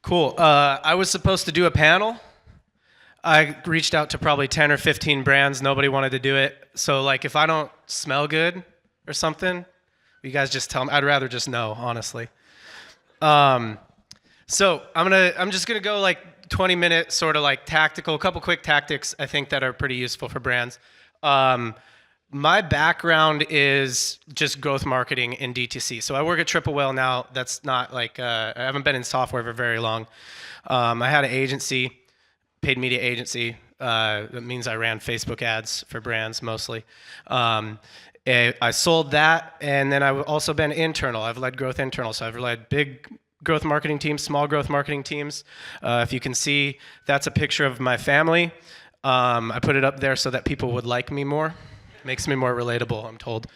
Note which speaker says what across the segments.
Speaker 1: Cool. I was supposed to do a panel. I reached out to probably 10 or 15 brands. Nobody wanted to do it. So like if I don't smell good or something, you guys just tell me. I'd rather just know, honestly. So I'm just gonna go like 20-minute sort of like tactical, a couple quick tactics I think that are pretty useful for brands. My background is just growth marketing in DTC. So I work at Triple Whale now. That's not like, I haven't been in software for very long. I had an agency, paid media agency. That means I ran Facebook ads for brands mostly. I sold that, and then I've also been internal. I've led growth internal, so I've led big growth marketing teams, small growth marketing teams. If you can see, that's a picture of my family. I put it up there so that people would like me more. Makes me more relatable, I'm told.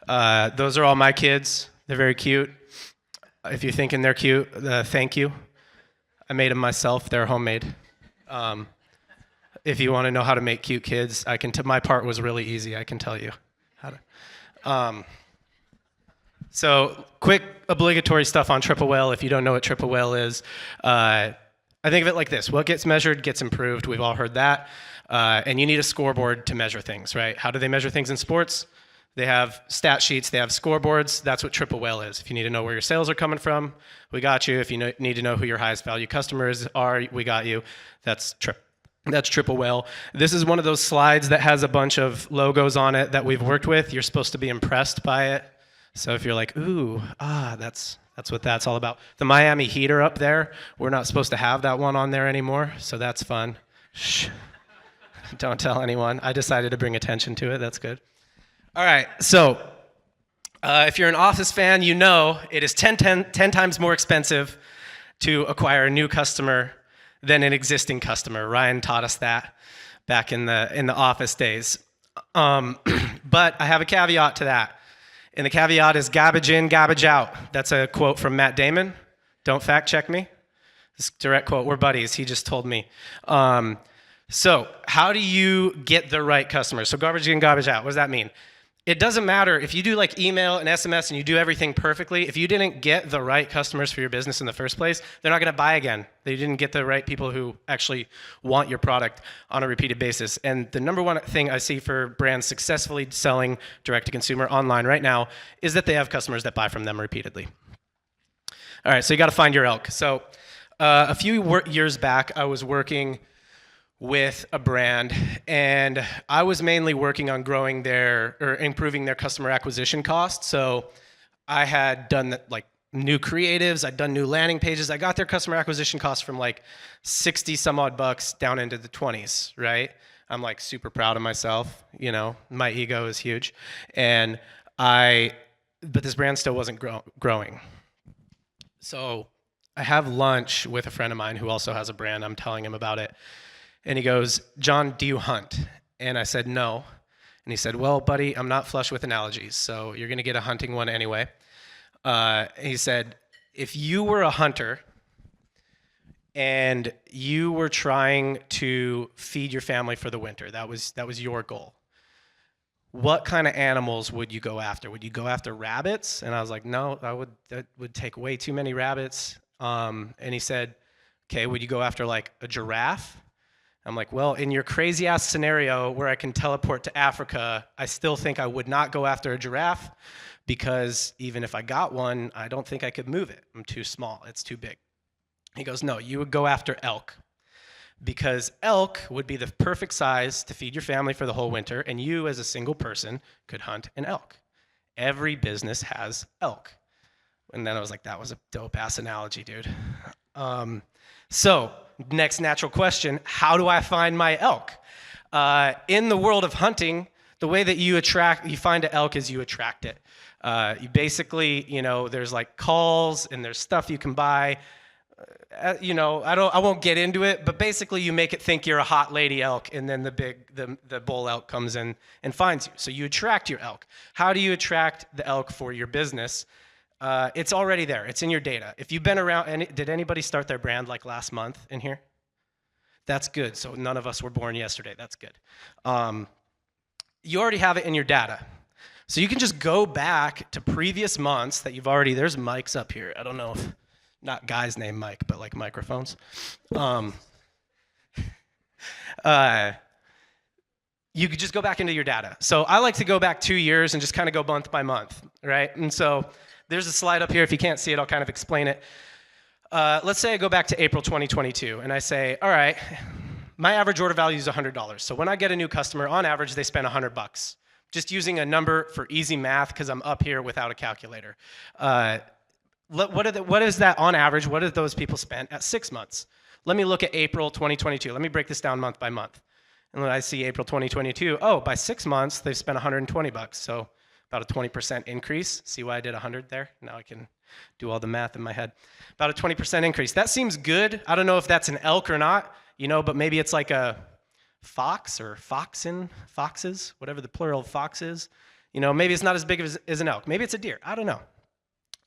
Speaker 1: Those are all my kids. They're very cute. If you're thinking they're cute, thank you. I made them myself. They're homemade. If you want to know how to make cute kids, my part was really easy. I can tell you how to. So quick obligatory stuff on Triple Whale. If you don't know what Triple Whale is, I think of it like this. What gets measured gets improved. We've all heard that. And you need a scoreboard to measure things, right? How do they measure things in sports? They have stat sheets, they have scoreboards. That's what Triple Whale is. If you need to know where your sales are coming from, we got you. If you need to know who your highest value customers are, we got you. That's Triple Whale. This is one of those slides that has a bunch of logos on it that we've worked with. You're supposed to be impressed by it. So if you're like, ooh, that's what that's all about. The Miami Heat are up there. We're not supposed to have that one on there anymore, so that's fun. Shh. Don't tell anyone. I decided to bring attention to it. That's good. All right. So if you're an Office fan, you know it is 10 times more expensive to acquire a new customer than an existing customer. Ryan taught us that back in the Office days. But I have a caveat to that. And the caveat is garbage in, garbage out. That's a quote from Matt Damon. Don't fact check me. This direct quote. We're buddies. He just told me. So how do you get the right customers? So garbage in, garbage out. What does that mean? It doesn't matter if you do like email and SMS and you do everything perfectly. If you didn't get the right customers for your business in the first place, they're not going to buy again. They didn't get the right people who actually want your product on a repeated basis. And the number one thing I see for brands successfully selling direct to consumer online right now is that they have customers that buy from them repeatedly. All right, so you got to find your elk. So a few years back, I was working with a brand, and I was mainly working on improving their customer acquisition costs. So I had done like new creatives, I'd done new landing pages. I got their customer acquisition costs from like 60 some odd bucks down into the 20s, right? I'm like super proud of myself, you know, my ego is huge. But this brand still wasn't growing. So I have lunch with a friend of mine who also has a brand. I'm telling him about it. And he goes, John, do you hunt? And I said, no. And he said, well, buddy, I'm not flush with analogies, so you're going to get a hunting one anyway. He said, if you were a hunter and you were trying to feed your family for the winter, that was your goal, what kind of animals would you go after? Would you go after rabbits? And I was like, no, that would take way too many rabbits. And he said, okay, would you go after like a giraffe? I'm like, well, in your crazy ass scenario where I can teleport to Africa, I still think I would not go after a giraffe because even if I got one, I don't think I could move it. I'm too small. It's too big. He goes, no, you would go after elk because elk would be the perfect size to feed your family for the whole winter, and you as a single person could hunt an elk. Every business has elk. And then I was like, that was a dope ass analogy, dude. So next natural question, how do I find my elk? In the world of hunting, the way that you find an elk is you attract it. You basically, there's like calls and there's stuff you can buy. I won't get into it, but basically you make it think you're a hot lady elk, and then the bull elk comes in and finds you. So you attract your elk. How do you attract the elk for your business? It's already there. It's in your data. If you've been around, did anybody start their brand like last month in here? That's good. So none of us were born yesterday. That's good. You already have it in your data. So you can just go back to previous months that there's mics up here. I don't know if not guys named Mike, but like microphones. You could just go back into your data. So I like to go back 2 years and just kind of go month by month, right? And so there's a slide up here. If you can't see it, I'll kind of explain it. Let's say I go back to April 2022 and I say, all right, my average order value is $100. So when I get a new customer, on average, they spend $100. Just using a number for easy math because I'm up here without a calculator. What is that on average? What have those people spent at 6 months? Let me look at April 2022. Let me break this down month by month. And then I see April 2022, oh, by 6 months, they've spent $120. So about a 20% increase. See why I did 100 there? Now I can do all the math in my head. About a 20% increase. That seems good. I don't know if that's an elk or not, but maybe it's like a fox or foxes, whatever the plural of fox is. Maybe it's not as big as an elk. Maybe it's a deer. I don't know.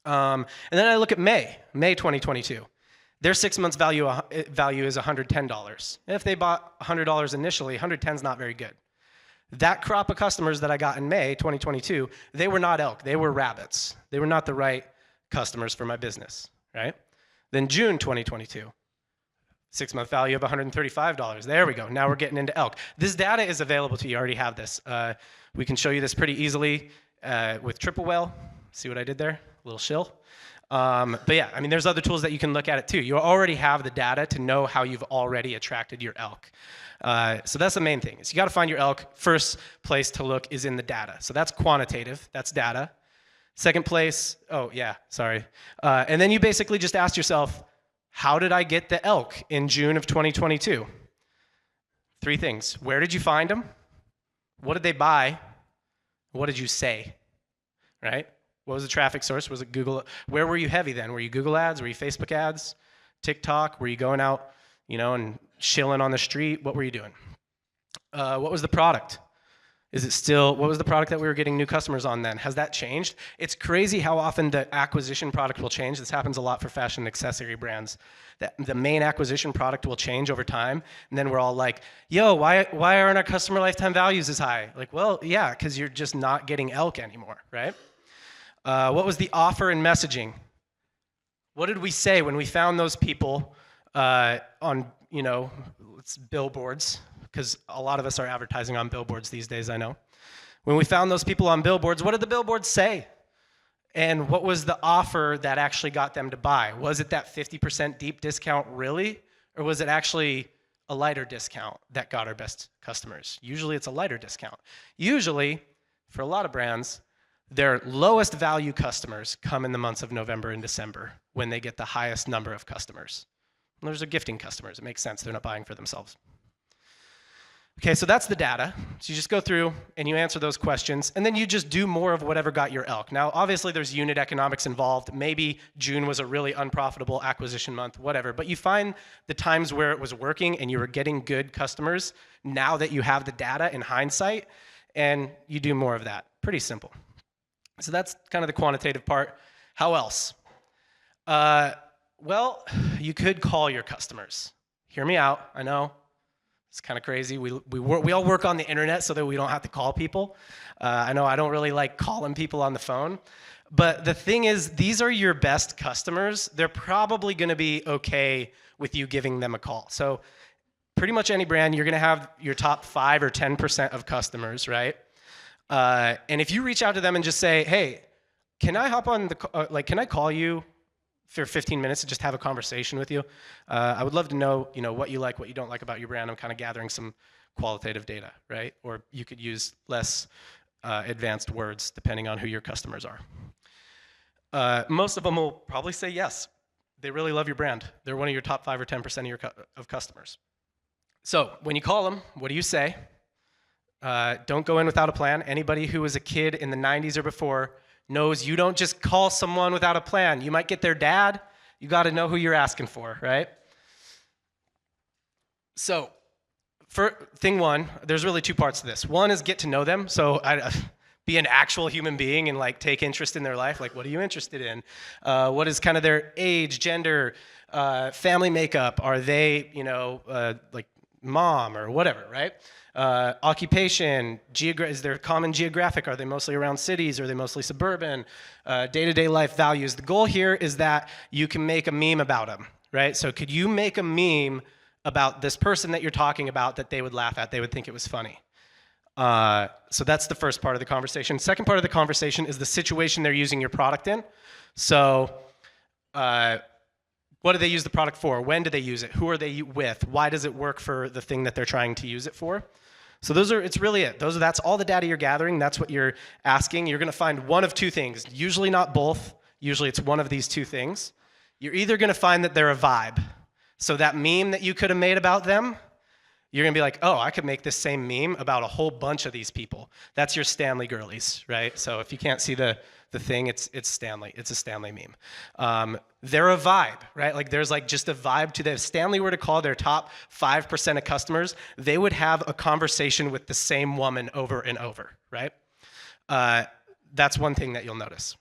Speaker 1: And then I look at May 2022. Their 6 months value is $110. If they bought $100 initially, $110 is not very good. That crop of customers that I got in May 2022, they were not elk, they were rabbits. They were not the right customers for my business, right? Then June 2022, 6 month value of $135. There we go, now we're getting into elk. This data is available to you, you already have this. We can show you this pretty easily with Triple Whale. See what I did there? A little shill. But yeah, there's other tools that you can look at it too. You already have the data to know how you've already attracted your elk. So that's the main thing. Is you got to find your elk. First place to look is in the data. So that's quantitative. That's data. Second place, and then you basically just ask yourself, how did I get the elk in June of 2022? 3 things. Where did you find them? What did they buy? What did you say? Right? What was the traffic source? Was it Google? Where were you heavy then? Were you Google ads? Were you Facebook ads? TikTok? Were you going out, and chilling on the street? What were you doing? What was the product? What was the product that we were getting new customers on then? Has that changed? It's crazy how often the acquisition product will change. This happens a lot for fashion and accessory brands. The main acquisition product will change over time, and then we're all like, yo, why aren't our customer lifetime values as high? Like, well, yeah, because you're just not getting elk anymore, right? What was the offer and messaging? What did we say when we found those people on, billboards? Because a lot of us are advertising on billboards these days, I know. When we found those people on billboards, what did the billboards say? And what was the offer that actually got them to buy? Was it that 50% deep discount really? Or was it actually a lighter discount that got our best customers? Usually it's a lighter discount. Usually, for a lot of brands, their lowest value customers come in the months of November and December when they get the highest number of customers. And those are gifting customers. It makes sense. They're not buying for themselves. Okay, so that's the data. So you just go through and you answer those questions, and then you just do more of whatever got your elk. Now, obviously, there's unit economics involved. Maybe June was a really unprofitable acquisition month, whatever. But you find the times where it was working and you were getting good customers now that you have the data in hindsight, and you do more of that. Pretty simple. So that's kind of the quantitative part. How else? Well, you could call your customers. Hear me out, I know. It's kind of crazy. We all work on the internet so that we don't have to call people. I know I don't really like calling people on the phone. But the thing is, these are your best customers. They're probably going to be okay with you giving them a call. So pretty much any brand, you're going to have your top 5 or 10% of customers, right? And if you reach out to them and just say, hey, can I hop on can I call you for 15 minutes to just have a conversation with you? I would love to know, what you like, what you don't like about your brand. I'm kind of gathering some qualitative data, right? Or you could use less advanced words depending on who your customers are. Most of them will probably say yes. They really love your brand. They're one of your top 5 or 10% of customers. So when you call them, what do you say? Don't go in without a plan. Anybody who was a kid in the 90s or before knows you don't just call someone without a plan. You might get their dad. You got to know who you're asking for, right? So for thing 1, there's really 2 parts to this. 1 is get to know them. So be an actual human being and take interest in their life. Like, what are you interested in? What is kind of their age, gender, family makeup? Are they, mom or whatever, right? Occupation, is there common geographic? Are they mostly around cities? Are they mostly suburban? Day-to-day life values. The goal here is that you can make a meme about them, right? So could you make a meme about this person that you're talking about that they would laugh at, they would think it was funny? So that's the first part of the conversation. Second part of the conversation is the situation they're using your product in. So what do they use the product for? When do they use it? Who are they with? Why does it work for the thing that they're trying to use it for? So it's really it. That's all the data you're gathering. That's what you're asking. You're going to find one of two things. Usually not both. Usually it's one of these two things. You're either going to find that they're a vibe. So that meme that you could have made about them, you're going to be like, oh, I could make this same meme about a whole bunch of these people. That's your Stanley girlies, right? So if you can't see the thing, it's Stanley. It's a Stanley meme. They're a vibe, right? Like there's like just a vibe to them. If Stanley were to call their top 5% of customers, they would have a conversation with the same woman over and over, right? That's one thing that you'll notice.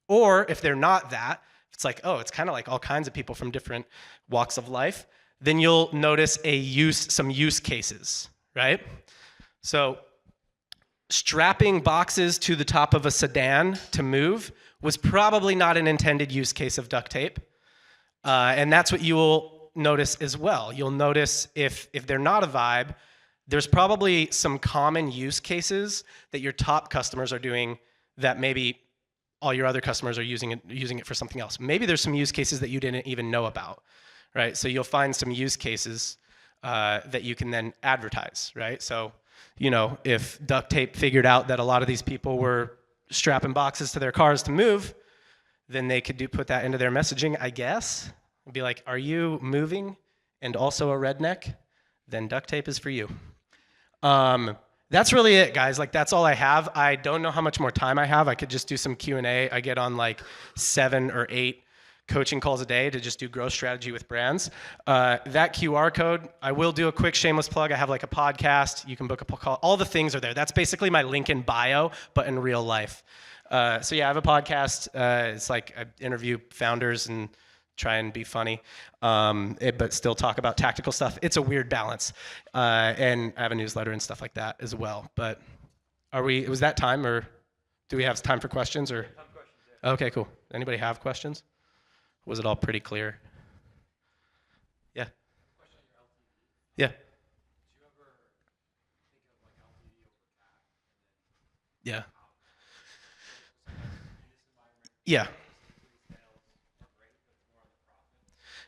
Speaker 1: Or if they're not that, it's like, oh, it's kind of like all kinds of people from different walks of life, then you'll notice some use cases, right? So strapping boxes to the top of a sedan to move was probably not an intended use case of duct tape. And that's what you will notice as well. You'll notice if they're not a vibe, there's probably some common use cases that your top customers are doing that maybe all your other customers are using it for something else. Maybe there's some use cases that you didn't even know about, right? So you'll find some use cases that you can then advertise, right? So, if duct tape figured out that a lot of these people were strapping boxes to their cars to move, then they could put that into their messaging, I guess. Be like, are you moving and also a redneck? Then duct tape is for you. That's really it, guys. Like, that's all I have. I don't know how much more time I have. I could just do some Q&A. I get on like 7 or 8 coaching calls a day to just do growth strategy with brands. That QR code, I will do a quick shameless plug. I have like a podcast. You can book a call. All the things are there. That's basically my link in bio, but in real life. So yeah, I have a podcast. It's like I interview founders and try and be funny, but still talk about tactical stuff. It's a weird balance. And I have a newsletter and stuff like that as well. But was that time, or do we have time for questions? Or? Okay, cool. Anybody have questions? Was it all pretty clear? Yeah. Yeah. Yeah. Yeah.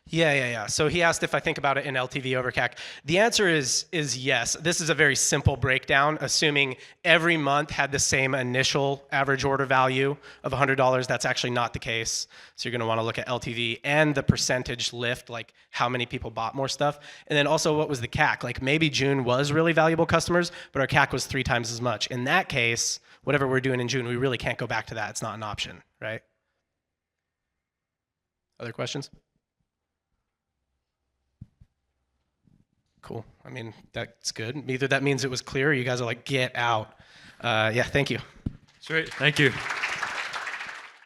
Speaker 1: Yeah. So he asked if I think about it in LTV over CAC. The answer is yes. This is a very simple breakdown, assuming every month had the same initial average order value of $100. That's actually not the case. So you're going to want to look at LTV and the percentage lift, like how many people bought more stuff. And then also, what was the CAC? Like maybe June was really valuable customers, but our CAC was 3 times as much. In that case, whatever we're doing in June, we really can't go back to that. It's not an option, right? Other questions? Cool. I mean, that's good. Either that means it was clear, or you guys are like, get out. Yeah, thank you.
Speaker 2: Sweet. Thank you.